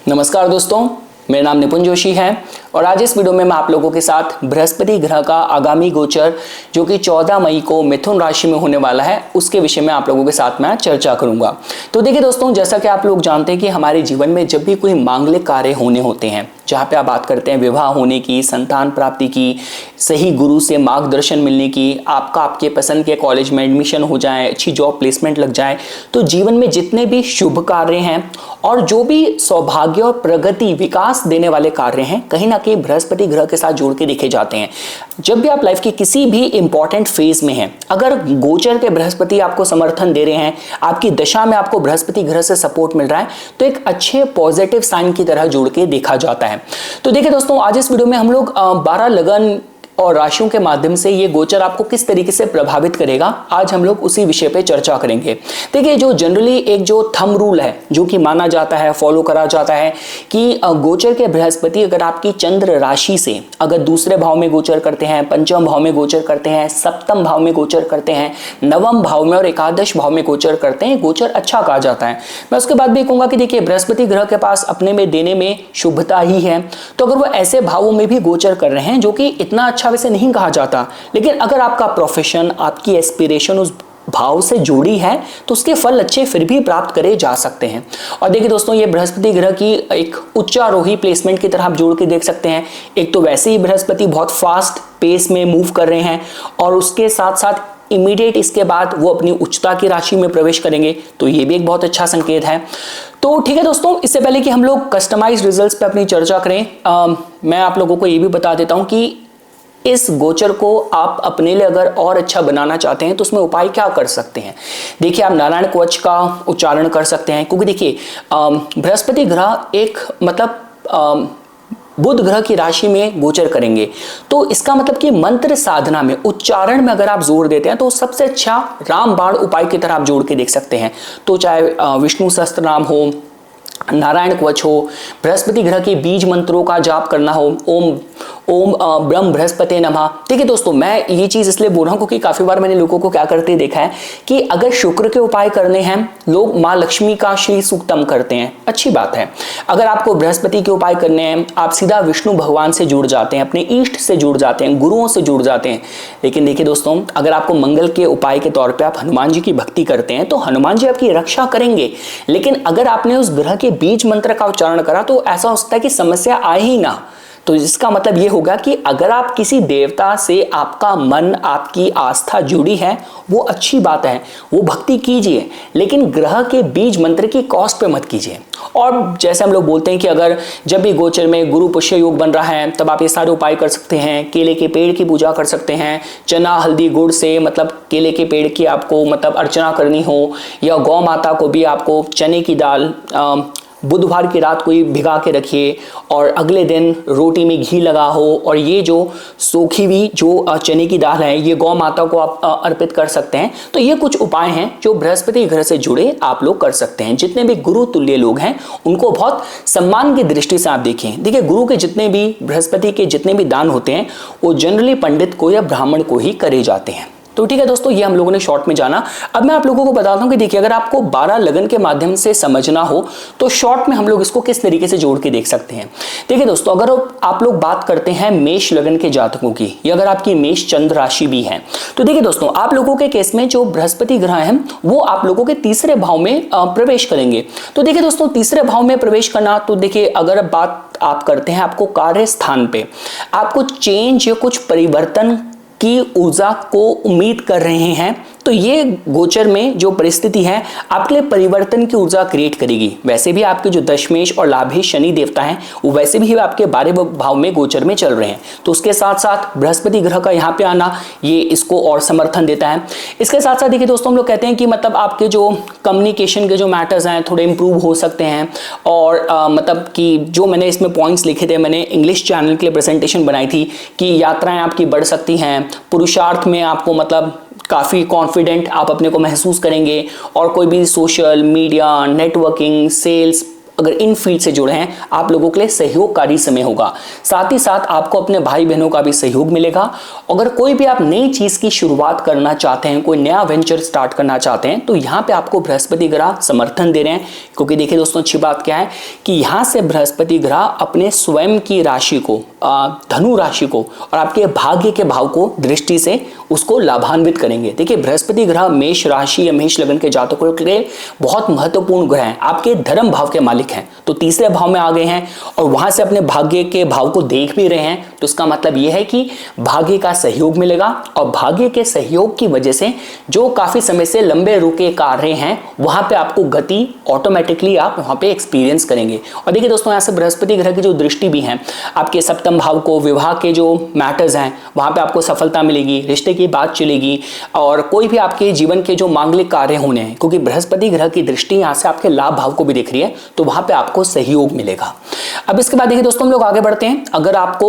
नमस्कार दोस्तों, मेरा नाम निपुण जोशी है और आज इस वीडियो में मैं आप लोगों के साथ बृहस्पति ग्रह का आगामी गोचर जो कि 14 मई को मिथुन राशि में होने वाला है उसके विषय में आप लोगों के साथ मैं चर्चा करूंगा। तो देखिए दोस्तों, जैसा कि आप लोग जानते हैं कि हमारे जीवन में जब भी कोई मांगलिक कार्य होने होते हैं, जहाँ पे आप बात करते हैं विवाह होने की, संतान प्राप्ति की, सही गुरु से मार्गदर्शन मिलने की, आपके पसंद के कॉलेज में एडमिशन हो जाए, अच्छी जॉब प्लेसमेंट लग जाए, तो जीवन में जितने भी शुभ कार्य हैं और जो भी सौभाग्य और प्रगति विकास देने वाले कार्य हैं, कहीं ना कहीं बृहस्पति ग्रह के साथ जोड़ के देखे जाते हैं। जब भी आप लाइफ के किसी भी इंपॉर्टेंट फेज में हैं, अगर गोचर के बृहस्पति आपको समर्थन दे रहे हैं, आपकी दशा में आपको बृहस्पति ग्रह से सपोर्ट मिल रहा है, तो एक अच्छे पॉजिटिव साइन की तरह जोड़ के देखा जाता है। तो देखिए दोस्तों, आज इस वीडियो में हम लोग 12 लगन और राशियों के माध्यम से ये गोचर आपको किस तरीके से प्रभावित करेगा, आज हम लोग उसी विषय पे चर्चा करेंगे। देखिए, जो जनरली एक जो थंब रूल है जो कि माना जाता है, फॉलो करा जाता है कि गोचर के बृहस्पति अगर आपकी चंद्र राशि से अगर दूसरे भाव में गोचर करते हैं, पंचम भाव में गोचर करते हैं, सप्तम भाव में गोचर करते हैं, नवम भाव में और एकादश भाव में गोचर करते हैं, गोचर अच्छा कहा जाता है। मैं उसके बाद भी कहूंगा कि देखिए, बृहस्पति ग्रह के पास अपने में देने में शुभता ही है, तो अगर वो ऐसे भावों में भी गोचर कर रहे हैं जो कि इतना अच्छा वैसे नहीं कहा जाता, लेकिन अगर आपका प्रोफेशन, आपकी एस्पिरेशन उस भाव से जुड़ी है तो उसके फल अच्छे फिर भी प्राप्त करे जा सकते हैं। और देखिए दोस्तों, ये बृहस्पति ग्रह की एक उच्चारोही प्लेसमेंट की तरह आप जोड़ के देख सकते हैं। एक तो वैसे ही बृहस्पति बहुत फास्ट पेस में मूव कर रहे हैं और उसके साथ साथ इमीडिएट इसके बाद वो अपनी उच्चता की राशि में प्रवेश करेंगे, तो ये भी एक बहुत अच्छा संकेत है। तो ठीक है दोस्तों, इससे पहले कि हम लोग कस्टमाइज्ड रिजल्ट्स पे अपनी चर्चा करें, मैं आप लोगों को ये भी बता देता हूं कि इस गोचर को आप अपने लिए अगर और अच्छा बनाना चाहते हैं तो उसमें उपाय क्या कर सकते हैं। देखिए, आप नारायण कवच का उच्चारण कर सकते हैं, क्योंकि देखिए बृहस्पति ग्रह एक बुध ग्रह की राशि में गोचर करेंगे, तो इसका मतलब कि मंत्र साधना में, उच्चारण में अगर आप जोर देते हैं तो सबसे अच्छा रामबाण उपाय की तरह आप जोड़ के देख सकते हैं। तो चाहे विष्णु सहस्त्र नाम हो, नारायण कवच हो, बृहस्पति ग्रह के बीज मंत्रों का जाप करना हो, ओम ब्रह्म बृहस्पति नमः। ठीक है दोस्तों, मैं ये चीज इसलिए बोल रहा हूं क्योंकि काफी बार मैंने लोगों को क्या करते देखा है कि अगर शुक्र के उपाय करने हैं, लोग माँ लक्ष्मी का श्री सूक्तम करते हैं, अच्छी बात है। अगर आपको बृहस्पति के उपाय करने हैं, आप सीधा विष्णु भगवान से जुड़ जाते हैं, अपने इष्ट से जुड़ जाते हैं, गुरुओं से जुड़ जाते हैं। लेकिन देखिए दोस्तों, अगर आपको मंगल के उपाय के तौर पर आप हनुमान जी की भक्ति करते हैं तो हनुमान जी आपकी रक्षा करेंगे। लेकिन अगर आपने उस ग्रह के बीज मंत्र का उच्चारण करा तो ऐसा हो सकता है कि समस्या आए ही ना। तो इसका मतलब ये होगा कि अगर आप किसी देवता से आपका मन, आपकी आस्था जुड़ी है, वो अच्छी बात है, वो भक्ति कीजिए, लेकिन ग्रह के बीज मंत्र की कॉस्ट पे मत कीजिए। और जैसे हम लोग बोलते हैं कि अगर जब भी गोचर में गुरु पुष्य योग बन रहा है तब आप ये सारे उपाय कर सकते हैं। केले के पेड़ की पूजा कर सकते हैं, चना हल्दी गुड़ से मतलब केले के पेड़ की आपको मतलब अर्चना करनी हो, या गौ माता को भी आपको चने की दाल बुधवार की रात को ही भिगा के रखिए और अगले दिन रोटी में घी लगा हो, और ये जो सूखी हुई जो चने की दाल है ये गौ माता को आप अर्पित कर सकते हैं। तो ये कुछ उपाय हैं जो बृहस्पति ग्रह से जुड़े आप लोग कर सकते हैं। जितने भी गुरु तुल्य लोग हैं उनको बहुत सम्मान की दृष्टि से आप देखें। देखिए, गुरु के जितने भी, बृहस्पति के जितने भी दान होते हैं वो जनरली पंडित को या ब्राह्मण को ही करे जाते हैं। तो ठीक है दोस्तों, ये हम लोगों ने शॉर्ट में जाना। अब मैं आप लोगों को बताता हूं कि देखिए, अगर आपको 12 लगन के माध्यम से समझना हो तो शॉर्ट में हम लोग इसको किस तरीके से जोड़ के देख सकते हैं। देखिए दोस्तों, अगर आप लोग बात करते हैं मेष लगन के जातकों की, या अगर आपकी मेष चंद्र राशि भी है, तो देखिए दोस्तों, आप लोगों के केस में जो बृहस्पति ग्रह है वो आप लोगों के तीसरे भाव में प्रवेश करेंगे। तो देखिए दोस्तों, तीसरे भाव में प्रवेश करना, तो देखिए अगर बात आप करते हैं आपको कार्य स्थान पे आपको चेंज या कुछ परिवर्तन की ऊर्जा को उम्मीद कर रहे हैं, तो ये गोचर में जो परिस्थिति है आपके लिए परिवर्तन की ऊर्जा क्रिएट करेगी। वैसे भी आपके जो दशमेश और लाभेश शनि देवता हैं वो वैसे भी आपके 12वें भाव में गोचर में चल रहे हैं, तो उसके साथ साथ बृहस्पति ग्रह का यहाँ पे आना ये इसको और समर्थन देता है। इसके साथ साथ देखिए दोस्तों, हम लोग कहते हैं कि मतलब आपके जो कम्युनिकेशन के जो मैटर्स हैं थोड़े इंप्रूव हो सकते हैं, और मतलब कि जो मैंने इसमें पॉइंट्स लिखे थे, मैंने इंग्लिश चैनल के लिए प्रेजेंटेशन बनाई थी कि यात्राएं आपकी बढ़ सकती हैं, पुरुषार्थ में आपको मतलब काफ़ी कॉन्फिडेंट आप अपने को महसूस करेंगे, और कोई भी सोशल मीडिया, नेटवर्किंग, सेल्स अगर इन फील्ड से जुड़े हैं, आप लोगों के लिए सहयोगकारी समय होगा। साथ ही साथ आपको अपने भाई बहनों का भी सहयोग मिलेगा। अगर कोई भी आप नई चीज की शुरुआत करना चाहते हैं, कोई नया वेंचर स्टार्ट करना चाहते हैं, तो यहाँ पे आपको बृहस्पति ग्रह समर्थन दे रहे हैं। क्योंकि देखिए दोस्तों, अच्छी बात क्या है कि यहाँ से बृहस्पति ग्रह अपने स्वयं की राशि को, धनु राशि को और आपके भाग्य के भाव को दृष्टि से उसको लाभान्वित करेंगे। देखिए, बृहस्पति ग्रह मेष राशि या मेष लग्न के जातकों के लिए बहुत महत्वपूर्ण ग्रह हैं, आपके धर्म भाव के मालिक हैं। तो तीसरे भाव में आ गए हैं और वहां से अपने भाग्य के भाव को देख भी रहे हैं, तो इसका मतलब यह है कि भाग्य का सहयोग मिलेगा और भाग्य के सहयोग की वजह से जो काफी समय से लंबे रुके कार्य हैं वहां पे आपको गति ऑटोमेटिकली आप वहां पे एक्सपीरियंस करेंगे। और देखिए दोस्तों, यहाँ से बृहस्पति ग्रह की जो दृष्टि भी है आपके सप्तम भाव को, विवाह के जो मैटर्स हैं वहां पे आपको सफलता मिलेगी, रिश्ते की बात चलेगी और कोई भी आपके जीवन के जो मांगलिक कार्य होने हैं, क्योंकि बृहस्पति ग्रह की दृष्टि यहाँ से आपके लाभ भाव को भी दिख रही है, तो वहां पे आपको सहयोग मिलेगा। अब इसके बाद देखिए दोस्तों, हम लोग आगे बढ़ते हैं। अगर आपको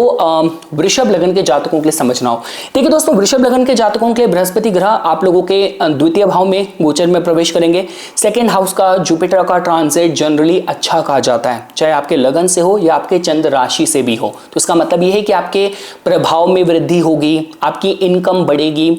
वृषभ लगन के जातकों के लिए समझना हो, देखिए दोस्तों, वृषभ लगन के जातकों के लिए बृहस्पति ग्रह आप लोगों के द्वितीय भाव में गोचर में प्रवेश करेंगे। सेकेंड हाउस का जुपिटर का ट्रांजिट जनरली अच्छा कहा जाता है, चाहे आपके लगन से हो या आपके चंद्र राशि से भी हो। तो इसका मतलब यह है कि आपके प्रभाव में वृद्धि होगी, आपकी इनकम बढ़ेगी,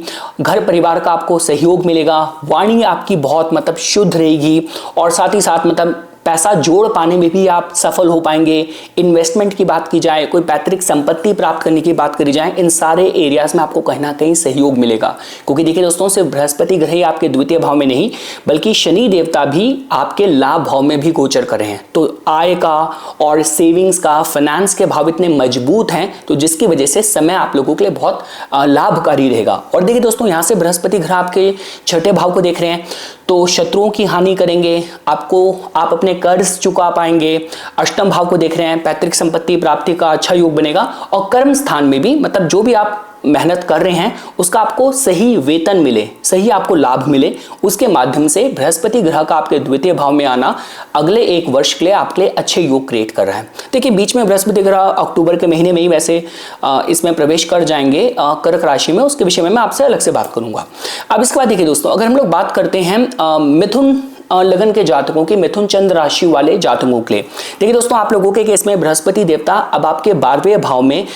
घर परिवार का आपको सहयोग मिलेगा, वाणी आपकी बहुत मतलब शुद्ध रहेगी और साथ ही साथ मतलब पैसा जोड़ पाने में भी आप सफल हो पाएंगे। इन्वेस्टमेंट की बात की जाए, कोई पैतृक संपत्ति प्राप्त करने की बात करी जाए, इन सारे एरियाज में आपको कहीं ना कहीं सहयोग मिलेगा। क्योंकि देखिए दोस्तों, सिर्फ बृहस्पति ग्रह ही आपके द्वितीय भाव में नहीं, बल्कि शनि देवता भी आपके लाभ भाव में भी गोचर कर रहे हैं। तो आय का और सेविंग्स का, फाइनेंस के भाव इतने मजबूत हैं, तो जिसकी वजह से समय आप लोगों के लिए बहुत लाभकारी रहेगा। और देखिए दोस्तों, यहाँ से बृहस्पति ग्रह आपके छठे भाव को देख रहे हैं, तो शत्रुओं की हानि करेंगे, आप अपने कर्ज चुका पाएंगे। अष्टम भाव को देख रहे हैं, पैतृक संपत्ति प्राप्ति का अच्छा योग बनेगा और कर्म स्थान में भी मतलब जो भी आप मेहनत कर रहे हैं उसका आपको सही वेतन मिले, सही आपको लाभ मिले, उसके माध्यम से बृहस्पति ग्रह का आपके द्वितीय भाव में आना अगले एक वर्ष के लिए आपके लिए अच्छे योग क्रिएट कर रहा है। देखिए, बीच में बृहस्पति ग्रह अक्टूबर के महीने में ही वैसे इसमें प्रवेश कर जाएंगे कर्क राशि में, उसके विषय में मैं आपसे अलग से बात करूंगा। अब इसके बाद देखिए दोस्तों, अगर हम लोग बात करते हैं मिथुन लगन के जातकों की, मिथुन चंद्र राशि वाले जातकों के लिए, देखिए दोस्तों, आप लोगों के केस में बृहस्पति देवता अब आपके 12वें भाव में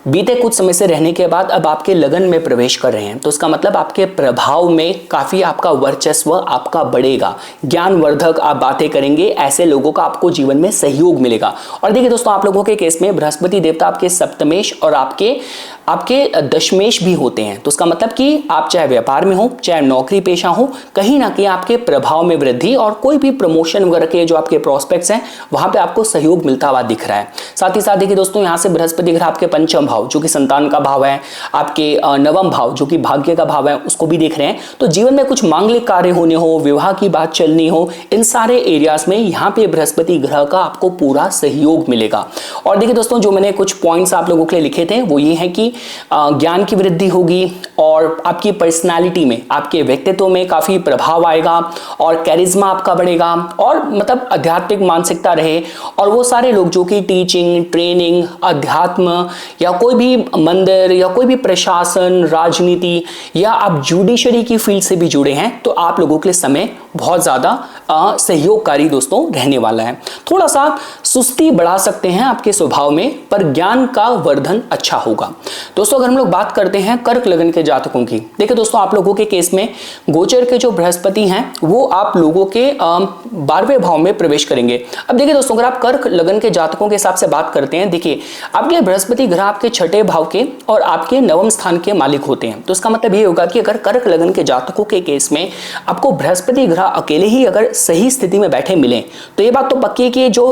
बीते कुछ समय से रहने के बाद अब आपके लगन में प्रवेश कर रहे हैं। तो इसका मतलब आपके प्रभाव में काफी आपका वर्चस्व आपका बढ़ेगा, ज्ञानवर्धक आप बातें करेंगे, ऐसे लोगों का आपको जीवन में सहयोग मिलेगा। और देखिए दोस्तों, आप लोगों के केस में बृहस्पति देवता आपके सप्तमेश और आपके दशमेश भी होते हैं। तो इसका मतलब कि आप चाहे व्यापार में हो, चाहे नौकरी पेशा हो, कहीं ना कहीं आपके प्रभाव में वृद्धि और कोई भी प्रमोशन वगैरह के जो आपके प्रोस्पेक्ट्स हैं वहां पे आपको सहयोग मिलता हुआ दिख रहा है। साथ ही साथ देखिए दोस्तों, यहाँ से बृहस्पति ग्रह आपके पंचम भाव जो कि संतान का भाव है, आपके नवम भाव जो कि भाग्य का भाव है, उसको भी देख रहे हैं। तो जीवन में कुछ मांगलिक कार्य होने हो, विवाह की बात चलनी हो, इन सारे एरियाज में यहाँ पे बृहस्पति ग्रह का आपको पूरा सहयोग मिलेगा। और देखिए दोस्तों, जो मैंने कुछ पॉइंट्स आप लोगों के लिए लिखे थे वो ये है कि ज्ञान की वृद्धि होगी और आपकी पर्सनालिटी में, आपके व्यक्तित्व में काफी प्रभाव आएगा और कैरिज्मा आपका बढ़ेगा और मतलब आध्यात्मिक मानसिकता रहे। और वो सारे लोग जो कि टीचिंग, ट्रेनिंग, अध्यात्म या कोई भी मंदिर या कोई भी प्रशासन, राजनीति या आप जुडिशरी की फील्ड से भी जुड़े हैं, तो आप लोगों के लिए समय बहुत ज्यादा सहयोगकारी दोस्तों रहने वाला है। थोड़ा सा सुस्ती बढ़ा सकते हैं आपके स्वभाव में, पर ज्ञान का वर्धन अच्छा होगा। दोस्तों, अगर हम लोग बात करते हैं कर्क लगन के जातकों की, देखिए दोस्तों, आप लोगों के केस में गोचर के जो बृहस्पति हैं वो आप लोगों के 12वें भाव में प्रवेश करेंगे। अब देखिए दोस्तों, अगर आप कर्क लगन के जातकों के हिसाब से बात करते हैं, देखिए आपके बृहस्पति ग्रह आपके छठे भाव के और आपके नवम स्थान के मालिक होते हैं। तो इसका मतलब ये होगा कि अगर कर्क लगन के जातकों के केस में आपको बृहस्पति ग्रह अकेले ही अगर सही स्थिति में बैठे मिले, तो ये बात तो पक्की है कि जो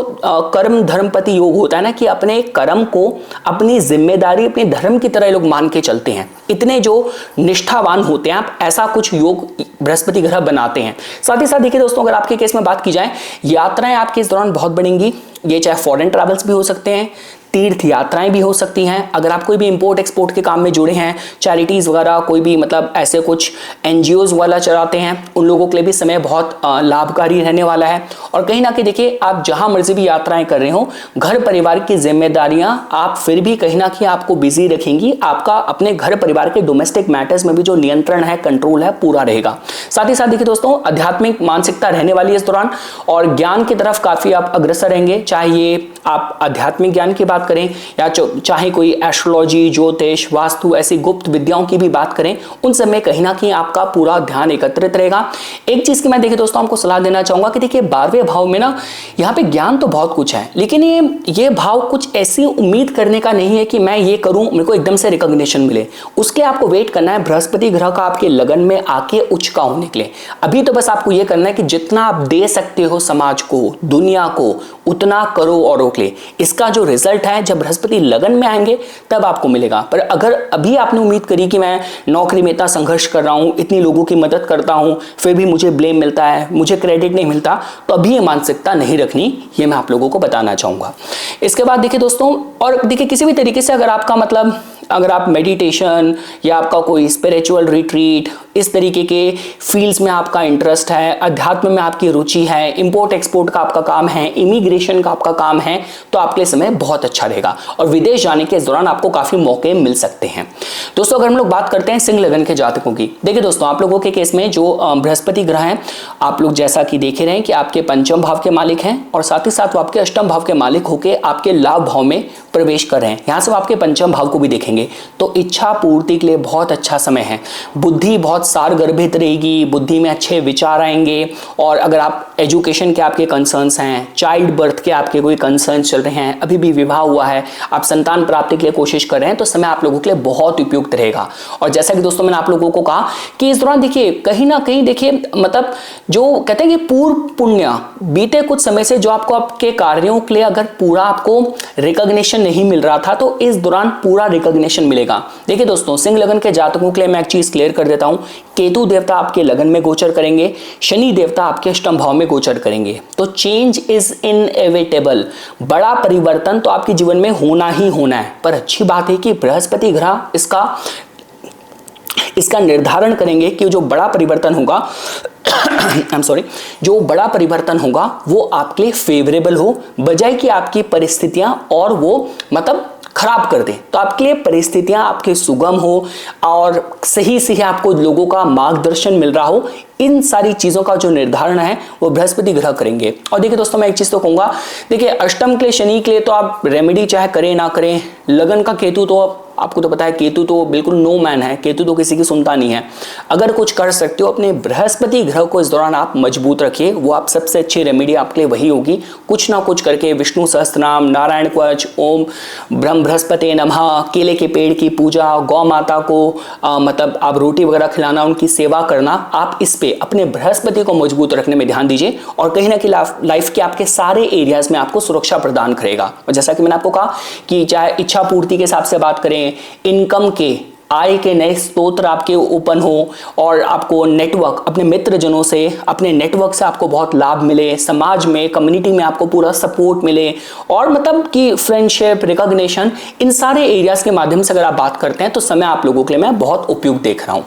कर्म धर्मपति योग होता है ना, कि अपने कर्म को अपनी जिम्मेदारी, अपने धर्म की तरह लोग मान के चलते हैं, इतने जो निष्ठावान होते हैं, आप ऐसा कुछ योग बृहस्पति ग्रह बनाते हैं। साथ ही साथ देखिए दोस्तों, अगर आपके केस में बात की जाए, यात्राएं आपके इस दौरान बहुत बढ़ेंगी। ये चाहे फॉरेन ट्रैवल्स भी हो सकते हैं, तीर्थ यात्राएं भी हो सकती हैं। अगर आप कोई भी इंपोर्ट एक्सपोर्ट के काम में जुड़े हैं, चैरिटीज वगैरह कोई भी मतलब ऐसे कुछ एनजीओज वाला चलाते हैं, उन लोगों के लिए भी समय बहुत लाभकारी रहने वाला है। और कहीं ना कहीं देखिए, आप जहां मर्जी भी यात्राएं कर रहे हो, घर परिवार की जिम्मेदारियां आप फिर भी कहीं ना कहीं आपको बिजी रखेंगी। आपका अपने घर परिवार के डोमेस्टिक मैटर्स में भी जो नियंत्रण है, कंट्रोल है, पूरा रहेगा। साथ ही साथ देखिए दोस्तों, आध्यात्मिक मानसिकता रहने वाली है इस दौरान, और ज्ञान की तरफ काफी आप अग्रसर रहेंगे। चाहे ये आप आध्यात्मिक ज्ञान की बात करें या चाहे कोई एस्ट्रोलॉजी, ज्योतिष, वास्तु, ऐसी गुप्त विद्याओं की भी बात करें, उन सब में कहीं ना कहीं आपका पूरा ध्यान एकत्रित रहेगा। एक चीज की मैं देखिए दोस्तों आपको सलाह देना चाहूंगा कि देखिए 12वें भाव में ना, यहाँ पे ज्ञान तो बहुत कुछ है, लेकिन ये भाव कुछ ऐसी उम्मीद करने का नहीं है कि मैं ये करूं मेरे को एकदम से रिकॉग्निशन मिले। उसके आपको वेट करना है बृहस्पति ग्रह का आपके लगन में आके उच्च का होने के लिए। अभी तो बस आपको ये करना है कि जितना आप दे सकते हो समाज को, दुनिया को, उतना करो औरों के लिए। इसका जो रिजल्ट है जब बृहस्पति लगन में आएंगे तब आपको मिलेगा। पर अगर अभी आपने उम्मीद करी कि मैं नौकरी में इतना संघर्ष कर रहा हूं, इतनी लोगों की मदद करता हूं, फिर भी मुझे ब्लेम मिलता है, मुझे क्रेडिट नहीं मिलता, तो अभी ये मानसिकता नहीं रखनी, ये मैं आप लोगों को बताना चाहूंगा। इसके बाद देखिए दोस्तों, और देखिए किसी भी तरीके से अगर आपका मतलब अगर आप मेडिटेशन या आपका कोई स्पिरिचुअल रिट्रीट, इस तरीके के फील्ड्स में आपका इंटरेस्ट है, अध्यात्म में आपकी रुचि है, इंपोर्ट एक्सपोर्ट का आपका काम है, इमिग्रेशन का आपका काम है, तो आपके लिए समय बहुत अच्छा रहेगा और विदेश जाने के इस दौरान आपको काफी मौके मिल सकते हैं। दोस्तों अगर हम लोग बात करते हैं सिंह लगन के जातकों की, देखिए दोस्तों आप लोगों के केस में जो बृहस्पति ग्रह हैं, आप लोग जैसा कि देख रहे हैं कि आपके पंचम भाव के मालिक हैं और साथ ही साथ वो आपके अष्टम भाव के मालिक होकर आपके लाभ भाव में प्रवेश कर रहे हैं। यहां से आपके पंचम भाव को भी देखेंगे तो इच्छा पूर्ति के लिए बहुत अच्छा समय है। बुद्धि बहुत सारगर्भित रहेगी, बुद्धि में अच्छे विचार आएंगे। और अगर आप एजुकेशन के आपके कंसर्न्स हैं, चाइल्ड बर्थ के आपके कोई कंसर्न्स चल रहे हैं, अभी भी विवाह हुआ है, आप संतान प्राप्ति के लिए कोशिश कर रहे हैं, तो समय आप लोगों के लिए बहुत उपयुक्त रहेगा। और जैसा कि दोस्तों मैंने आप लोगों को कहा कि इस दौरान देखिए कहीं ना कहीं देखिए मतलब जो कहते हैं कि पूर्व पुण्य बीते कुछ समय से जो आपको आपके कार्यों के लिए अगर पूरा आपको रिकॉग्निशन नहीं मिल रहा था, तो इस दौरान पूरा रिकॉग्निशन मिलेगा। देखिए दोस्तों सिंह लगन के जातकों के लिए मैं एक चीज क्लियर कर देता हूं, केतु देवता आपके लगन में गोचर करेंगे, शनि देवता आपके अष्टम भाव में गोचर करेंगे, तो चेंज इज इनएविटेबल। बड़ा परिवर्तन तो आपके जीवन में होना ही होना है। पर अच्छी बात है कि बृहस्पति ग्रह इसका निर्धारण करेंगे कि जो बड़ा परिवर्तन होगा आई एम सॉरी, जो बड़ा परिवर्तन होगा वो आपके लिए फेवरेबल हो, बजाय कि आपकी परिस्थितियां और वो मतलब खराब कर दे। तो आपके लिए परिस्थितियां आपके सुगम हो और सही सही आपको लोगों का मार्गदर्शन मिल रहा हो, इन सारी चीजों का जो निर्धारण है वो बृहस्पति ग्रह करेंगे। और देखिए दोस्तों मैं एक चीज तो कहूंगा, देखिए अष्टम के लिए शनि के लिए तो आप रेमेडी चाहे करें ना करें, लगन का केतु तो आपको तो पता है केतु तो बिल्कुल नो मैन है, केतु तो किसी की सुनता नहीं है। अगर कुछ कर सकते हो अपने बृहस्पति ग्रह को इस दौरान आप मजबूत रखिए, वो आप सबसे अच्छी रेमेडी आपके लिए वही होगी। कुछ ना कुछ करके विष्णु सहस्त्रनाम, नारायण कवच, ओम ब्रह्म बृहस्पति नमः, केले के पेड़ की पूजा, गौ माता को मतलब आप रोटी वगैरह खिलाना, उनकी सेवा करना, आप इस पे अपने बृहस्पति को मजबूत रखने में ध्यान दीजिए और कहीं ना कहीं लाइफ के आपके सारे एरियाज में आपको सुरक्षा प्रदान करेगा। और जैसा कि मैंने आपको कहा कि चाहे इच्छा पूर्ति के हिसाब से बात करें, इनकम के, आय के नए स्रोत आपके ओपन हो और आपको नेटवर्क अपने मित्र जनों से, अपने नेटवर्क से आपको बहुत लाभ मिले, समाज में, कम्युनिटी में आपको पूरा सपोर्ट मिले, और मतलब कि फ्रेंडशिप, रिकॉग्निशन, इन सारे एरियाज के माध्यम से अगर आप बात करते हैं तो समय आप लोगों के लिए मैं बहुत उपयुक्त देख रहा हूं।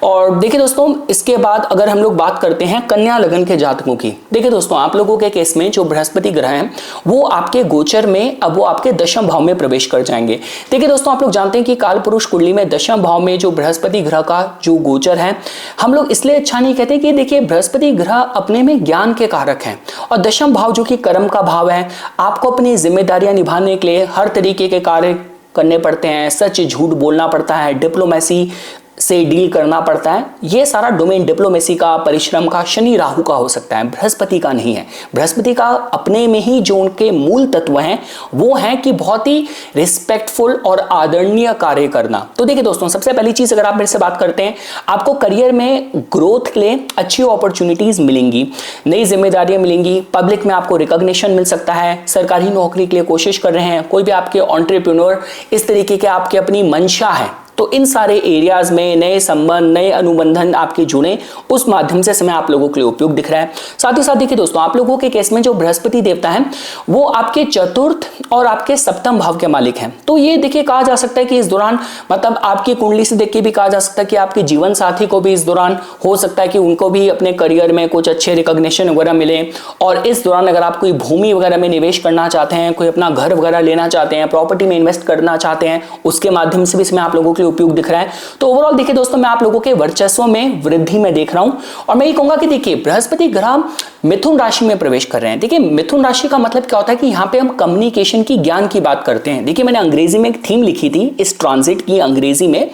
और देखिए दोस्तों इसके बाद अगर हम लोग बात करते हैं कन्या लगन के जातकों की, देखिए दोस्तों आप लोगों के केस में जो बृहस्पति ग्रह है वो आपके गोचर में अब वो आपके दशम भाव में प्रवेश कर जाएंगे। देखिए दोस्तों आप लोग जानते हैं कि काल पुरुष कुंडली में दशम भाव में जो बृहस्पति ग्रह का जो गोचर है, हम लोग इसलिए अच्छा नहीं कहते कि देखिए बृहस्पति ग्रह अपने में ज्ञान के कारक हैं और दशम भाव जो कि कर्म का भाव है, आपको अपनी जिम्मेदारियां निभाने के लिए हर तरीके के कार्य करने पड़ते हैं, सच झूठ बोलना पड़ता है, डिप्लोमेसी से डील करना पड़ता है। ये सारा डोमेन डिप्लोमेसी का, परिश्रम का शनि राहु का हो सकता है, बृहस्पति का नहीं है। बृहस्पति का अपने में ही जो उनके मूल तत्व हैं वो हैं कि बहुत ही रिस्पेक्टफुल और आदरणीय कार्य करना। तो देखिए दोस्तों सबसे पहली चीज अगर आप मेरे से बात करते हैं, आपको करियर में ग्रोथ के लिए अच्छी अपॉर्चुनिटीज मिलेंगी, नई जिम्मेदारियां मिलेंगी, पब्लिक में आपको रिकॉग्निशन मिल सकता है, सरकारी नौकरी के लिए कोशिश कर रहे हैं, कोई भी आपके एंटरप्रेन्योर इस तरीके के आपकी अपनी मंशा है तो इन सारे एरियाज में नए संबंध, नए अनुबंधन आपके जुड़े, उस माध्यम से समय आप लोगों के लिए उपयुक्त दिख रहा है। साथ ही साथ देखिए दोस्तों, आप लोगों के केस में जो बृहस्पति देवता है वो आपके चतुर्थ और आपके सप्तम भाव के मालिक हैं। तो ये देखिए कहा जा सकता है कि इस दौरान मतलब आपकी कुंडली से देख के भी कहा जा सकता है कि आपके जीवन साथी को भी इस दौरान हो सकता है कि उनको भी अपने करियर में कुछ अच्छे रिकॉग्निशन वगैरह मिले। और इस दौरान अगर आप कोई भूमि वगैरह में निवेश करना चाहते हैं, कोई अपना घर वगैरह लेना चाहते हैं, प्रॉपर्टी में इन्वेस्ट करना चाहते हैं, उसके माध्यम से भी इसमें आप लोगों के लिए उपयुक्त दिख रहा है। तो ओवरऑल देखिए दोस्तों, मैं आप लोगों के वर्चस्व में वृद्धि में देख रहा हूं। और मैं ये कहूंगा कि देखिए बृहस्पति ग्रह मिथुन राशि में प्रवेश कर रहे हैं। देखिए मिथुन राशि का मतलब क्या होता है कि यहां पे हम कम्युनिकेशन की, ज्ञान की बात करते हैं। देखिए मैंने अंग्रेजी में एक थीम लिखी थी इस ट्रांजिट की अंग्रेजी में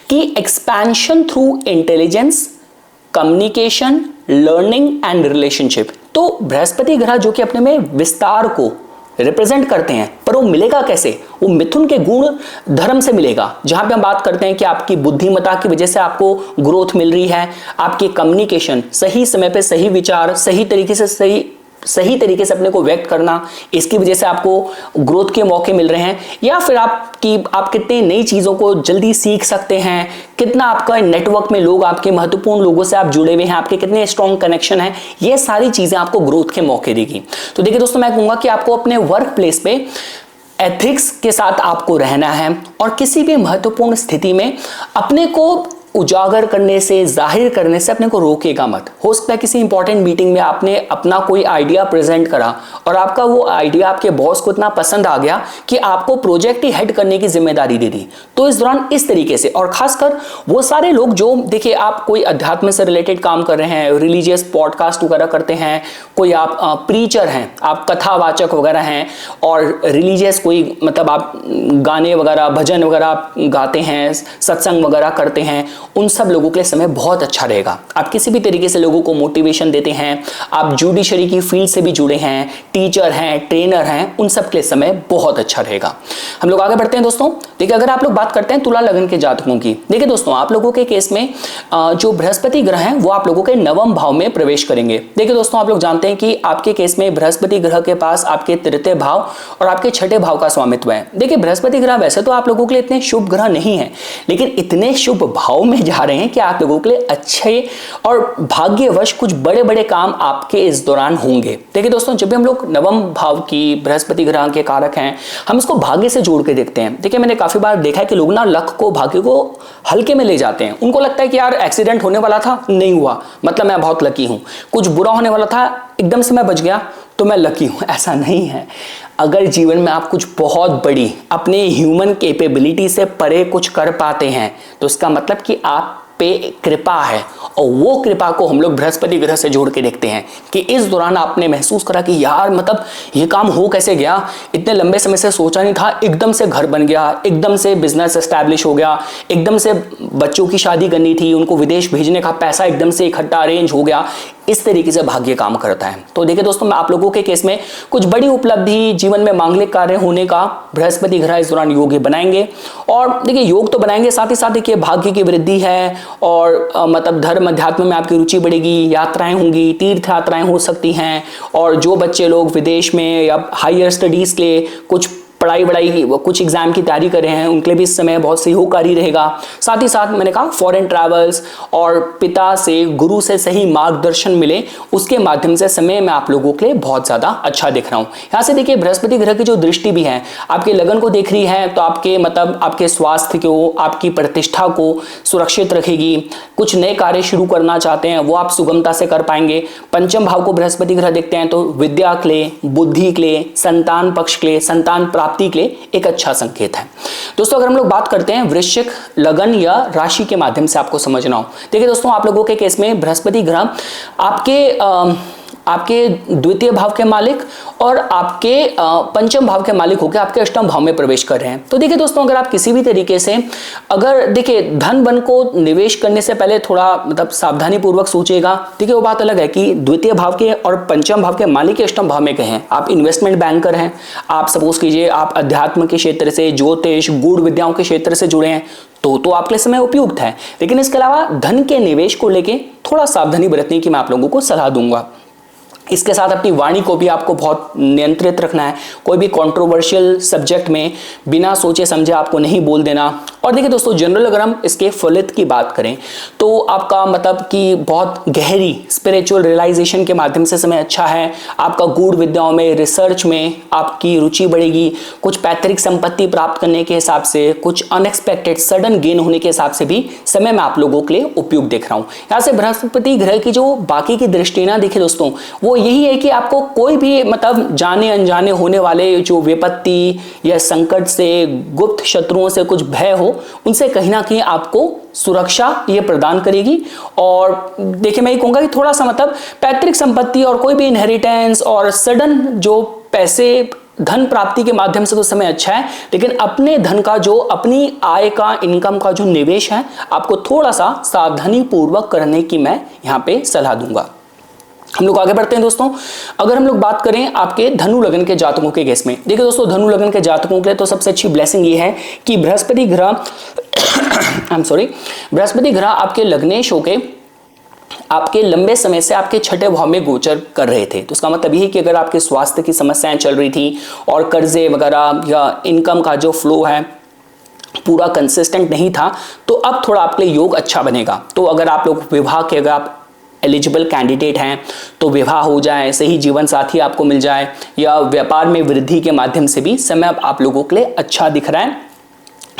कि expansion through intelligence, communication, learning and relationship. तो बृहस्पति ग्रह जो कि अपने में विस्तार को रिप्रेजेंट करते हैं, पर वो मिलेगा कैसे? वो मिथुन के गुण धर्म से मिलेगा, जहां पे हम बात करते हैं कि आपकी बुद्धिमत्ता की वजह से आपको ग्रोथ मिल रही है, आपकी कम्युनिकेशन, सही समय पे सही विचार, सही तरीके से अपने को व्यक्त करना, इसकी वजह से आपको ग्रोथ के मौके मिल रहे हैं। या फिर आप कितने नई चीजों को जल्दी सीख सकते हैं, कितना आपका नेटवर्क में लोग, आपके महत्वपूर्ण लोगों से आप जुड़े हुए हैं, आपके कितने स्ट्रॉन्ग कनेक्शन हैं, ये सारी चीजें आपको ग्रोथ के मौके देगी। तो देखिए दोस्तों, मैं कहूंगा कि आपको अपने वर्क प्लेस पे एथिक्स के साथ आपको रहना है और किसी भी महत्वपूर्ण स्थिति में अपने को उजागर करने से, जाहिर करने से अपने को रोकेगा मत। हो सकता है किसी इंपॉर्टेंट मीटिंग में आपने अपना कोई आइडिया प्रेजेंट करा और आपका वो आइडिया आपके बॉस को इतना पसंद आ गया कि आपको प्रोजेक्ट ही हेड करने की जिम्मेदारी दे दी। तो इस दौरान इस तरीके से, और खासकर वो सारे लोग जो, देखिए आप कोई अध्यात्म से रिलेटेड काम कर रहे हैं, रिलीजियस पॉडकास्ट वगैरह करते हैं, कोई आप प्रीचर हैं, आप कथावाचक वगैरह हैं, और रिलीजियस कोई मतलब आप गाने वगैरह, भजन वगैरह आप गाते हैं, सत्संग वगैरह करते हैं, उन सब लोगों के लिए समय बहुत अच्छा रहेगा। आप किसी भी तरीके से लोगों को मोटिवेशन देते हैं, आप जुडिशरी की फील्ड से भी जुड़े हैं, टीचर हैं, ट्रेनर हैं, उन सब के लिए समय बहुत अच्छा रहेगा। हम लोग आगे बढ़ते हैं दोस्तों। देखिए अगर आप लोग बात करते हैं तुला लग्न के जातकों की, देखिए दोस्तों आप लोगों के केस में जो बृहस्पति ग्रह हैं वो आप लोगों के नवम भाव में प्रवेश करेंगे। देखिए दोस्तों, आप लोग जानते हैं कि आपके केस में बृहस्पति ग्रह के पास आपके तृतीय भाव और आपके छठे भाव का स्वामित्व है। देखिए बृहस्पति ग्रह वैसे तो आप लोगों के लिए इतने शुभ ग्रह नहीं है, लेकिन इतने शुभ भाव में जा रहे हैं कि आप लोगों के लिए अच्छे और भाग्यवश कुछ बड़े बड़े काम आपके इस दौरान होंगे। देखिए दोस्तों, जब भी हम लोग नवम भाव की, बृहस्पति ग्रह के कारक हैं, हम इसको भाग्य से जोड़ के देखते हैं। देखिए मैंने काफी बार देखा है कि लोग ना लक को, भाग्य को हल्के में ले जाते हैं। उनको लगता है कि यार एक्सीडेंट होने वाला था, नहीं हुआ, मतलब मैं बहुत लकी हूं। कुछ बुरा होने वाला था, एकदम से मैं बच गया, तो मैं लकी हूं। ऐसा नहीं है। अगर जीवन में आप कुछ बहुत बड़ी, अपने ह्यूमन कैपेबिलिटी से परे कुछ कर पाते हैं, तो इसका मतलब कि आप पे कृपा है। और वो कृपा को हम लोग बृहस्पति ग्रह से जोड़ के देखते हैं कि इस दौरान आपने महसूस करा कि यार मतलब ये काम हो कैसे गया, इतने लंबे समय से सोचा नहीं था, एकदम से घर बन गया, एकदम से बिजनेस एस्टैब्लिश हो गया, एकदम से बच्चों की शादी करनी थी, उनको विदेश भेजने का पैसा एकदम से इकट्ठा अरेंज हो गया। इस तरीके से भाग्य काम करता है। तो देखिए दोस्तों, मैं आप लोगों के केस में कुछ बड़ी उपलब्धि, जीवन में मांगलिक कार्य होने का बृहस्पति ग्रह इस दौरान योग बनाएंगे। और देखिए योग तो बनाएंगे, साथ ही साथ देखिए भाग्य की वृद्धि है और मतलब धर्म अध्यात्म में आपकी रुचि बढ़ेगी, यात्राएं होंगी, तीर्थ यात्राएं हो सकती हैं। और जो बच्चे लोग विदेश में या हायर स्टडीज के लिए कुछ पढ़ाई कुछ एग्जाम की तैयारी कर रहे हैं, उनके लिए भी इस समय बहुत सहयोगकारी रहेगा। साथ ही साथ मैंने कहा फॉरेन ट्रैवल्स और पिता से, गुरु से सही मार्गदर्शन मिले, उसके माध्यम से समय मैं आप लोगों के लिए बहुत ज्यादा अच्छा दिख रहा हूं। यहां से देखिए बृहस्पति ग्रह की जो दृष्टि भी है आपके लगन को देख रही है, तो आपके मतलब आपके स्वास्थ्य को, आपकी प्रतिष्ठा को सुरक्षित रखेगी। कुछ नए कार्य शुरू करना चाहते हैं वो आप सुगमता से कर पाएंगे। पंचम भाव को बृहस्पति ग्रह देखते हैं तो विद्या के लिए, बुद्धि के लिए, संतान पक्ष के लिए, संतान प्राप्ति के लिए एक अच्छा संकेत है। दोस्तों अगर हम लोग बात करते हैं वृश्चिक लगन या राशि के माध्यम से आपको समझना हो, देखिए दोस्तों आप लोगों के केस में बृहस्पति ग्रह आपके द्वितीय भाव के मालिक और आपके पंचम भाव के मालिक होकर आपके अष्टम भाव में प्रवेश कर रहे हैं। तो देखिए दोस्तों, अगर आप किसी भी तरीके से, अगर देखिए धन बन को निवेश करने से पहले थोड़ा मतलब सावधानी पूर्वक सोचिएगा। देखिए वो बात अलग है कि द्वितीय भाव के और पंचम भाव के मालिक के अष्टम भाव में कहें, आप इन्वेस्टमेंट बैंकर हैं, आप सपोज कीजिए आप अध्यात्म के क्षेत्र से, ज्योतिष, गूढ़ विद्याओं के क्षेत्र से जुड़े हैं, तो आपके समय उपयुक्त है। लेकिन इसके अलावा धन के निवेश को लेकर थोड़ा सावधानी बरतने की मैं आप लोगों को सलाह दूंगा। इसके साथ अपनी वाणी को भी आपको बहुत नियंत्रित रखना है। कोई भी कंट्रोवर्शियल सब्जेक्ट में बिना सोचे समझे आपको नहीं बोल देना। और देखिए दोस्तों, जनरल अगर हम इसके फलित की बात करें तो आपका मतलब कि बहुत गहरी स्पिरिचुअल रियलाइजेशन के माध्यम से समय अच्छा है। आपका गूढ़ विद्याओं में, रिसर्च में आपकी रुचि बढ़ेगी। कुछ पैतृक संपत्ति प्राप्त करने के हिसाब से, कुछ अनएक्सपेक्टेड सडन गेन होने के हिसाब से भी समय मैं आप लोगों के लिए उपयुक्त देख रहा हूं। यहां से बृहस्पति ग्रह की जो बाकी की दृष्टि ना देखिए दोस्तों, वो यही है कि आपको कोई भी मतलब जाने अनजाने होने वाले जो विपत्ति या संकट से, गुप्त शत्रुओं से कुछ भय हो, उनसे कहीं ना कहीं आपको सुरक्षा ये प्रदान करेगी। और देखिए, मैं ये कहूंगा कि थोड़ा सा मतलब पैतृक संपत्ति और कोई भी इनहेरिटेंस और सडन जो पैसे धन प्राप्ति के माध्यम से तो समय अच्छा है, लेकिन अपने धन का जो, अपनी आय का, इनकम का जो निवेश है, आपको थोड़ा सा सावधानी पूर्वक करने की मैं यहां पे सलाह दूंगा। हम लोग आगे बढ़ते हैं दोस्तों। अगर हम लोग बात करें आपके धनु लगन के जातकों के केस में, देखिए दोस्तों, धनु लगन के जातकों के लिए तो सबसे अच्छी ब्लेसिंग ये है कि बृहस्पति ग्रह बृहस्पति ग्रह आपके लग्नेश होके आपके लंबे समय से आपके छठे भाव में गोचर कर रहे थे। तो इसका मतलब यही कि अगर आपके स्वास्थ्य की समस्याएं चल रही थी और कर्जे वगैरह या इनकम का जो फ्लो है पूरा कंसिस्टेंट नहीं था, तो अब थोड़ा आपके लिए योग अच्छा बनेगा। तो अगर आप लोग विवाह के, अगर आप एलिजिबल कैंडिडेट हैं तो विवाह हो जाए, सही जीवन साथी आपको मिल जाए, या व्यापार में वृद्धि के माध्यम से भी समय अब आप लोगों के लिए अच्छा दिख रहा है।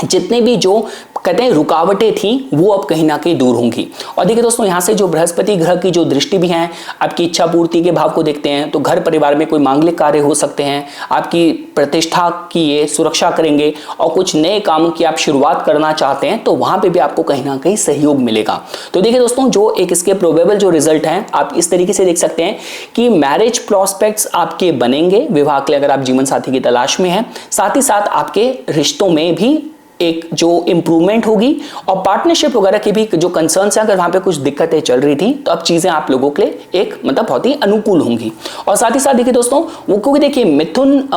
जितने भी जो कहते हैं रुकावटें थी वो अब कहीं ना कहीं दूर होंगी। और देखिए दोस्तों, यहाँ से जो बृहस्पति ग्रह की जो दृष्टि भी है, आपकी इच्छा पूर्ति के भाव को देखते हैं, तो घर परिवार में कोई मांगलिक कार्य हो सकते हैं, आपकी प्रतिष्ठा की ये सुरक्षा करेंगे। और कुछ नए कामों की आप शुरुआत करना चाहते हैं तो वहां पे भी आपको कहीं ना कहीं सहयोग मिलेगा। तो देखिए दोस्तों, जो एक इसके प्रोबेबल जो रिजल्ट हैं आप इस तरीके से देख सकते हैं कि मैरिज प्रोस्पेक्ट्स आपके बनेंगे विवाह के लिए, अगर आप जीवन साथी की तलाश में हैं। साथ ही साथ आपके रिश्तों में भी एक जो इंप्रूवमेंट होगी, और पार्टनरशिप वगैरह की भी जो कंसर्न्स हैं, अगर वहां पे कुछ दिक्कतें चल रही थी तो अब चीजें आप लोगों के लिए एक मतलब बहुत ही अनुकूल होंगी। और साथ ही साथ देखिए दोस्तों, वो क्योंकि देखिए मिथुन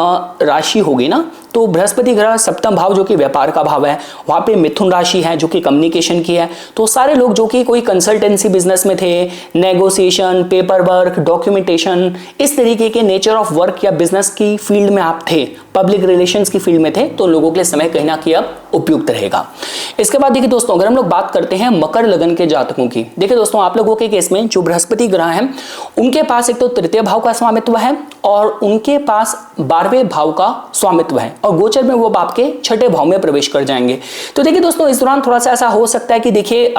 राशि होगी ना, तो बृहस्पति ग्रह सप्तम भाव जो कि व्यापार का भाव है, वहां पे मिथुन राशि है जो कि कम्युनिकेशन की है। तो सारे लोग जो कि कोई कंसल्टेंसी बिजनेस में थे, नेगोशिएशन, पेपर वर्क, डॉक्यूमेंटेशन, इस तरीके के नेचर ऑफ वर्क या बिजनेस की फील्ड में आप थे, पब्लिक रिलेशंस की फील्ड में थे, तो लोगों के लिए समय कहीं ना कहीं अब उपयुक्त रहेगा। इसके बाद देखिए दोस्तों, अगर हम लोग बात करते हैं मकर लगन के जातकों की, देखिए दोस्तों, आप लोगों के केस में जो बृहस्पति ग्रह हैं उनके पास एक तो तृतीय भाव का स्वामित्व है और उनके पास 12वें भाव का स्वामित्व है, और गोचर में वो आपके छठे भाव में प्रवेश कर जाएंगे। तो देखिए दोस्तों, इस दौरान थोड़ा सा ऐसा हो सकता है कि देखिए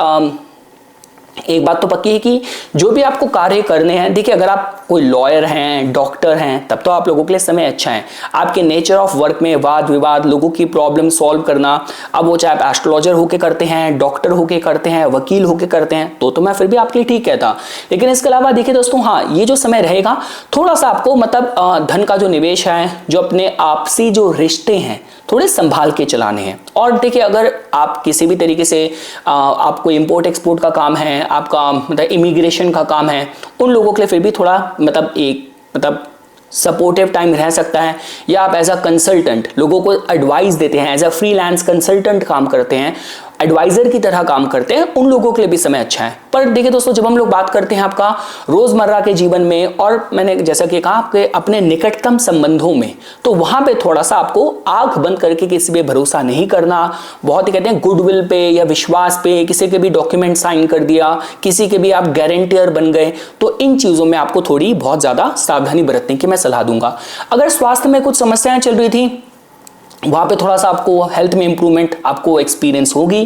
एक बात तो पक्की है कि जो भी आपको कार्य करने हैं, देखिए अगर आप कोई लॉयर हैं, डॉक्टर हैं, तब तो आप लोगों के लिए समय अच्छा है। आपके नेचर ऑफ वर्क में वाद विवाद, लोगों की प्रॉब्लम सॉल्व करना, अब वो चाहे आप एस्ट्रोलॉजर होके करते हैं, डॉक्टर होके करते हैं, वकील होके करते हैं, तो मैं फिर भी आपके लिए ठीक कहता। लेकिन इसके अलावा देखिए दोस्तों, हाँ, ये जो समय रहेगा थोड़ा सा आपको मतलब धन का जो निवेश है, जो अपने आपसी जो रिश्ते हैं, थोड़े संभाल के चलाने हैं। और देखिए, अगर आप किसी भी तरीके से आपको इंपोर्ट एक्सपोर्ट का काम है, आपका मतलब इमिग्रेशन का काम है, उन लोगों के लिए फिर भी थोड़ा मतलब सपोर्टिव टाइम रह सकता है। या आप एज अ कंसल्टेंट लोगों को एडवाइस देते हैं, एज अ फ्रीलांस कंसल्टेंट काम करते हैं, एडवाइजर की तरह काम करते हैं, उन लोगों के लिए भी समय अच्छा है। पर देखिए दोस्तों, जब हम लोग बात करते हैं आपका रोजमर्रा के जीवन में, और मैंने जैसा कि कहा आपके अपने निकटतम संबंधों में, तो वहां पे थोड़ा सा आपको आंख बंद करके किसी पे भरोसा नहीं करना। बहुत ही कहते हैं गुडविल पे या विश्वास पे किसी के भी डॉक्यूमेंट साइन कर दिया, किसी के भी आप गारंटियर बन गए, तो इन चीजों में आपको थोड़ी बहुत ज्यादा सावधानी बरतने की मैं सलाह दूंगा। अगर स्वास्थ्य में कुछ समस्याएं चल रही थी, वहाँ पे थोड़ा सा आपको हेल्थ में इंप्रूवमेंट आपको एक्सपीरियंस होगी।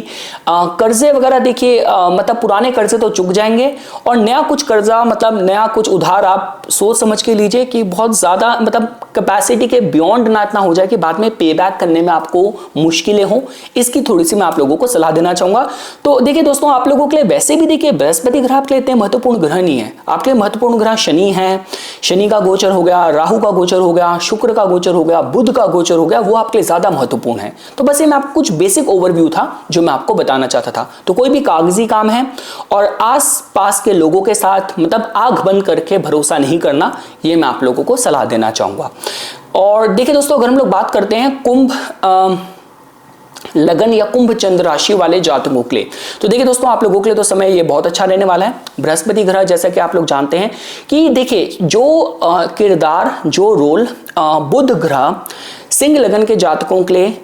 कर्जे वगैरह देखिए मतलब पुराने कर्जे तो चुक जाएंगे, और नया कुछ कर्जा मतलब नया कुछ उधार आप सोच समझ के लीजिए कि बहुत ज़्यादा मतलब कैपेसिटी के बियॉन्ड ना इतना हो जाए कि बाद में पे बैक करने में आपको मुश्किलें हों। इसकी थोड़ी सी मैं आप लोगों को सलाह देना चाहूँगा। तो देखिए दोस्तों, आप लोगों के लिए वैसे भी देखिए बृहस्पति ग्रह आपके लिए इतने महत्वपूर्ण ग्रह नहीं है। आपके लिए महत्वपूर्ण ग्रह शनि है, शनि का गोचर हो गया, राहु का गोचर हो गया, शुक्र का गोचर हो गया, बुध का गोचर हो गया, वो आपके ज्यादा महत्वपूर्ण है। तो बस ये मैं आपको कुछ बेसिक ओवरव्यू था जो मैं आपको बताना चाहता था। तो कोई भी कागजी काम है और आस पास के लोगों के साथ मतलब आंख बंद करके भरोसा नहीं करना, ये मैं आप लोगों को सलाह देना चाहूंगा। और देखिए दोस्तों, अगर हम लोग बात करते हैं कुंभ लगन या कुंभ चंद्र राशि वाले जातकों के लिए। तो देखिए दोस्तों, आप लोगों के लिए तो समय ये बहुत अच्छा रहने वाला है। बृहस्पति ग्रह, जैसा कि आप लोग जानते हैं कि देखिए जो किरदार, जो रोल बुध ग्रह सिंह लगन के जातकों के लिए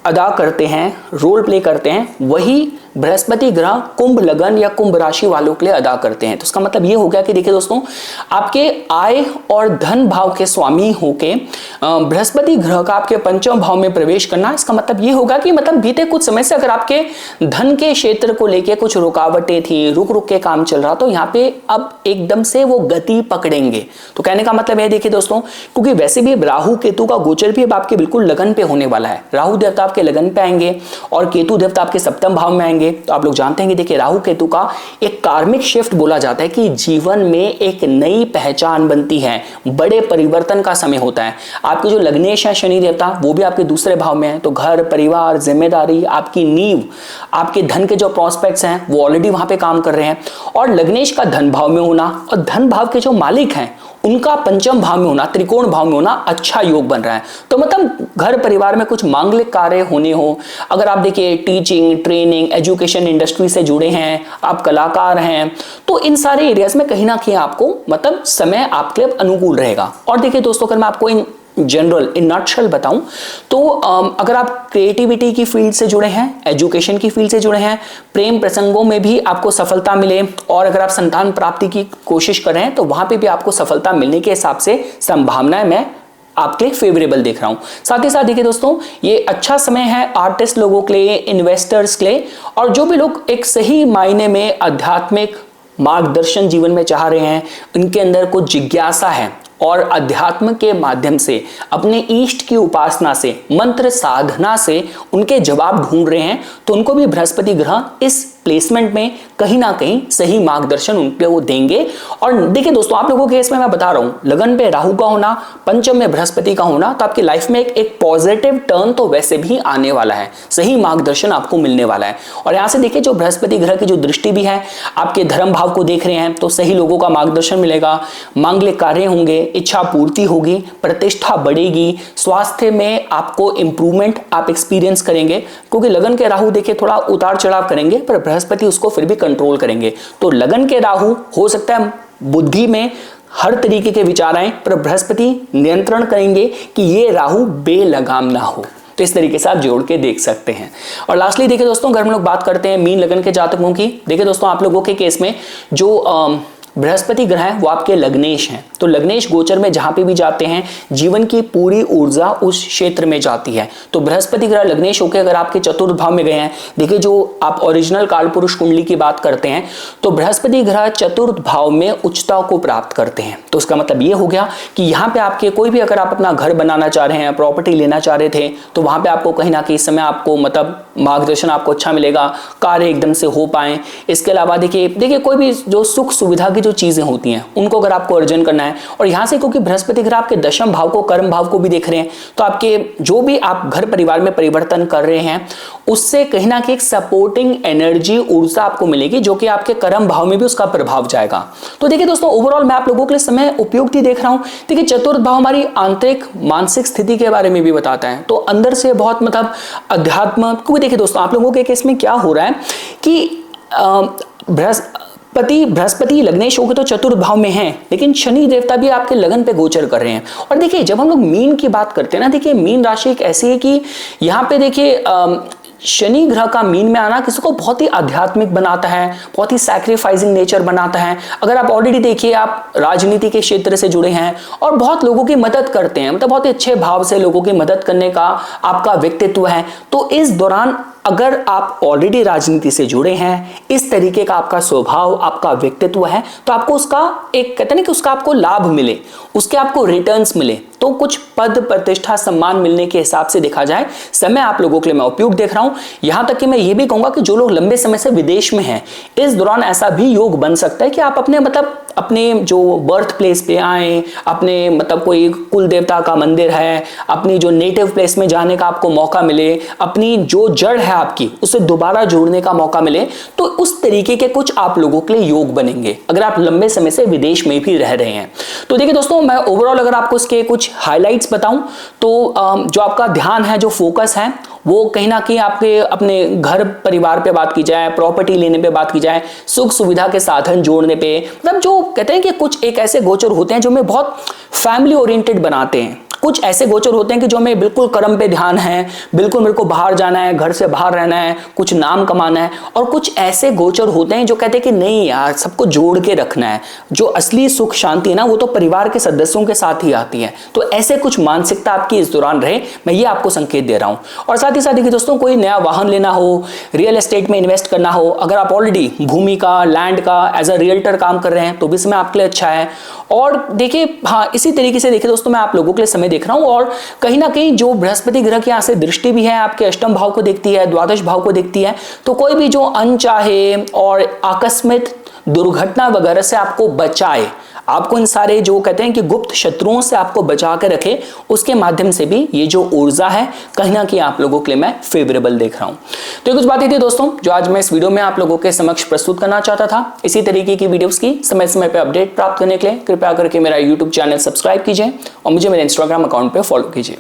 अदा करते हैं, रोल प्ले करते हैं, वही बृहस्पति ग्रह कुंभ लगन या कुंभ राशि वालों के लिए अदा करते हैं। तो इसका मतलब ये हो गया कि देखिए दोस्तों, आपके आय और धन भाव के स्वामी होके बृहस्पति ग्रह का आपके पंचम भाव में प्रवेश करना, इसका मतलब ये होगा कि मतलब बीते कुछ समय से अगर आपके धन के क्षेत्र को लेके कुछ रुकावटें थी, रुक रुक के काम चल रहा, तो यहाँ पे अब एकदम से वो गति पकड़ेंगे। तो कहने का मतलब है देखिए दोस्तों, क्योंकि वैसे भी राहु केतु का गोचर भी अब आपके बिल्कुल लगन पे होने वाला है। राहु देवता आपके लगन पे आएंगे और केतु देवता आपके सप्तम भाव में आएंगे। तो आप लोग जानते हैं कि देखिए राहु केतु का एक कार्मिक शिफ्ट बोला जाता है कि जीवन में एक नई पहचान बनती है, बड़े परिवर्तन का समय होता है। आपके जो लग्नेश है शनि देवता, वो भी आपके दूसरे भाव में है। तो घर, परिवार, जिम्मेदारी, आपकी नींव, आपके धन के जो प्रॉस्पेक्ट्स हैं वो ऑलरेडी वहां पे काम कर रहे हैं। और लग्नेश का धन भाव में होना और धन भाव के जो मालिक हैं उनका पंचम भाव में होना, त्रिकोण भाव में होना, अच्छा योग बन रहा है। तो मतलब घर परिवार में कुछ मांगलिक कार्य होने हो, अगर आप देखिए टीचिंग, ट्रेनिंग, एजुकेशन इंडस्ट्री से जुड़े हैं, आप कलाकार हैं, तो इन सारे एरियाज में कहीं ना कहीं आपको मतलब समय आपके लिए अनुकूल रहेगा। और देखिए दोस्तों, अगर मैं आपको इन जनरल इन नटशेल बताऊं तो अगर आप क्रिएटिविटी की फील्ड से जुड़े हैं, एजुकेशन की फील्ड से जुड़े हैं, प्रेम प्रसंगों में भी आपको सफलता मिले, और अगर आप संतान प्राप्ति की कोशिश कर रहे हैं तो वहां पे भी आपको सफलता मिलने के हिसाब से संभावनाएं मैं आपके फेवरेबल देख रहा हूं। साथ ही साथ देखिए दोस्तों, ये अच्छा समय है आर्टिस्ट लोगों के लिए, इन्वेस्टर्स के लिए, और जो भी लोग एक सही मायने में आध्यात्मिक मार्गदर्शन जीवन में चाह रहे हैं, उनके अंदर कुछ जिज्ञासा है और अध्यात्म के माध्यम से, अपने इष्ट की उपासना से, मंत्र साधना से उनके जवाब ढूंढ रहे हैं, तो उनको भी बृहस्पति ग्रह इस प्लेसमेंट में कहीं ना कहीं सही मार्गदर्शन उनके वो देंगे। और देखिए दोस्तों, आप लोगों के केस में मैं बता रहा हूं, लगन पे राहु का होना, पंचम में बृहस्पति का होना, तो आपकी लाइफ में एक पॉजिटिव टर्न तो वैसे भी आने वाला है, सही मार्गदर्शन आपको मिलने वाला है। और यहां से देखिए, जो बृहस्पति ग्रह की जो दृष्टि भी है, आपके धर्म भाव को देख रहे हैं, तो सही लोगों का मार्गदर्शन मिलेगा, मांगलिक कार्य होंगे, इच्छा पूर्ति होगी, प्रतिष्ठा बढ़ेगी, स्वास्थ्य में आपको इंप्रूवमेंट आप एक्सपीरियंस करेंगे, क्योंकि लगन के राहु देखिए थोड़ा उतार चढ़ाव करेंगे, पर बृहस्पति उसको फिर भी कंट्रोल करेंगे। तो लगन के राहु हो सकता है बुद्धि में हर तरीके के विचार आए, पर बृहस्पति नियंत्रण करेंगे कि ये राहु बेलगाम ना हो। तो इस तरीके से आप जोड़ के देख सकते हैं। और लास्टली देखिए दोस्तों, अगर हम लोग बात करते हैं मीन लगन के जातकों की, देखिए दोस्तों, आप लोगों के केस में जो बृहस्पति ग्रह है वो आपके लग्नेश हैं। तो लग्नेश गोचर में जहां पे भी जाते हैं, जीवन की पूरी ऊर्जा उस क्षेत्र में जाती है। तो बृहस्पति ग्रह लग्नेश होकर अगर आपके चतुर्थ भाव में गए हैं, देखिए जो आप ओरिजिनल काल पुरुष कुंडली की बात करते हैं, तो बृहस्पति ग्रह चतुर्थ भाव में उच्चता को प्राप्त करते हैं। तो उसका मतलब ये हो गया कि यहाँ पे आपके कोई भी, अगर आप अपना घर बनाना चाह रहे हैं, प्रॉपर्टी लेना चाह रहे थे, तो वहां पे आपको कहीं ना कहीं इस समय आपको मतलब मार्गदर्शन आपको अच्छा मिलेगा, कार्य एकदम से हो पाए। इसके अलावा देखिए कोई भी जो सुख सुविधा की जो चीजें होती हैं उनको अगर आपको अर्जन करना है, और यहां से क्योंकि बृहस्पति ग्रह आपके दशम भाव को, कर्म भाव को भी देख रहे हैं, तो आपके जो भी आप घर परिवार में परिवर्तन कर रहे हैं उससे कहीं ना कहीं एक सपोर्टिंग एनर्जी, ऊर्जा आपको मिलेगी, जो कि आपके कर्म भाव में भी उसका प्रभाव जाएगा। तो देखिए दोस्तों, ओवरऑल मैं आप लोगों के लिए समय उपयुक्त ही देख रहा हूं। देखिए चतुर्थ भाव हमारी आंतरिक मानसिक स्थिति के बारे में भी बताता है, तो अंदर से बहुत मतलब अध्यात्म, क्योंकि देखिए दोस्तों, आप लोगों के केस में क्या हो रहा है कि बृहस्पति लग्नेश होकर तो चतुर्थ भाव में हैं, लेकिन शनि देवता भी आपके लगन पे गोचर कर रहे हैं। और देखिए जब हम लोग मीन की बात करते हैं ना, देखिए मीन राशि एक ऐसी है कि यहाँ पे देखिए शनि ग्रह का मीन में आना किसी को बहुत ही आध्यात्मिक बनाता है, बहुत ही सैक्रिफाइसिंग नेचर बनाता है। अगर आप ऑलरेडी देखिए आप राजनीति के क्षेत्र से जुड़े हैं और बहुत लोगों की मदद करते हैं, मतलब बहुत ही अच्छे भाव से लोगों की मदद करने का आपका व्यक्तित्व है, तो इस दौरान अगर आप ऑलरेडी राजनीति से जुड़े हैं, इस तरीके का आपका स्वभाव, आपका व्यक्तित्व है, तो आपको उसका एक कहते हैं कि उसका आपको लाभ मिले, उसके आपको रिटर्न्स मिले, तो कुछ पद प्रतिष्ठा सम्मान मिलने के हिसाब से देखा जाए समय आप लोगों के लिए मैं उपयुक्त देख रहा हूं। यहां तक कि मैं ये भी कहूंगा कि जो लोग लंबे समय से विदेश में हैं, इस दौरान ऐसा भी योग बन सकता है कि आप अपने जो बर्थ प्लेस पे आए, अपने मतलब कोई कुल देवता का मंदिर है, अपनी जो नेटिव प्लेस में जाने का आपको मौका मिले, अपनी जो जड़ है आपकी उसे दोबारा जोड़ने का मौका मिले, तो उस तरीके के कुछ आप लोगों के लिए योग बनेंगे अगर आप लंबे समय से विदेश में भी रह रहे हैं। तो देखिए दोस्तों, मैं ओवरऑल अगर आपको इसके कुछ हाइलाइट्स बताऊं तो जो आपका ध्यान है, जो फोकस है, वो कहीं ना कहीं आपके अपने घर परिवार पे बात की जाए, प्रॉपर्टी लेने पे बात की जाए, सुख सुविधा के साधन जोड़ने पे, मतलब जो कहते हैं कि कुछ एक ऐसे गोचर होते हैं जो हमें बहुत फैमिली ओरिएंटेड बनाते हैं। कुछ ऐसे गोचर होते हैं कि जो हमें बिल्कुल कर्म पे ध्यान है, बिल्कुल मेरे को बाहर जाना है, घर से बाहर रहना है, कुछ नाम कमाना है। और कुछ ऐसे गोचर होते हैं जो कहते हैं कि नहीं यार, सबको जोड़ के रखना है, जो असली सुख शांति है ना वो तो परिवार के सदस्यों के साथ ही आती है। तो ऐसे कुछ मानसिकता आपकी इस दौरान रहे, मैं ये आपको संकेत दे रहा हूं। और साथ ही साथ देखिए दोस्तों, कोई नया वाहन लेना हो, रियल एस्टेट में इन्वेस्ट करना हो, अगर आप ऑलरेडी भूमि का, लैंड का एज अ रियल्टर काम कर रहे हैं तो भी समय आपके लिए अच्छा है। और देखिए हाँ, इसी तरीके से देखिए दोस्तों, मैं आप लोगों के लिए समय देख रहा हूं। और कहीं ना कहीं जो बृहस्पति ग्रह की यहां से दृष्टि भी है, आपके अष्टम भाव को देखती है, द्वादश भाव को देखती है। तो कोई भी जो अनचाहे और आकस्मिक दुर्घटना वगैरह से आपको बचाए, आपको इन सारे जो कहते हैं कि गुप्त शत्रुओं से आपको बचा के रखे, उसके माध्यम से भी ये जो ऊर्जा है कहीं ना कहीं आप लोगों के लिए मैं फेवरेबल देख रहा हूं। तो ये कुछ बातें थी दोस्तों जो आज मैं इस वीडियो में आप लोगों के समक्ष प्रस्तुत करना चाहता था। इसी तरीके की वीडियोस की समय समय पर अपडेट प्राप्त करने के लिए कृपया करके मेरा यूट्यूब चैनल सब्सक्राइब कीजिए और मुझे मेरे इंस्टाग्राम अकाउंट पर फॉलो कीजिए।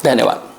धन्यवाद।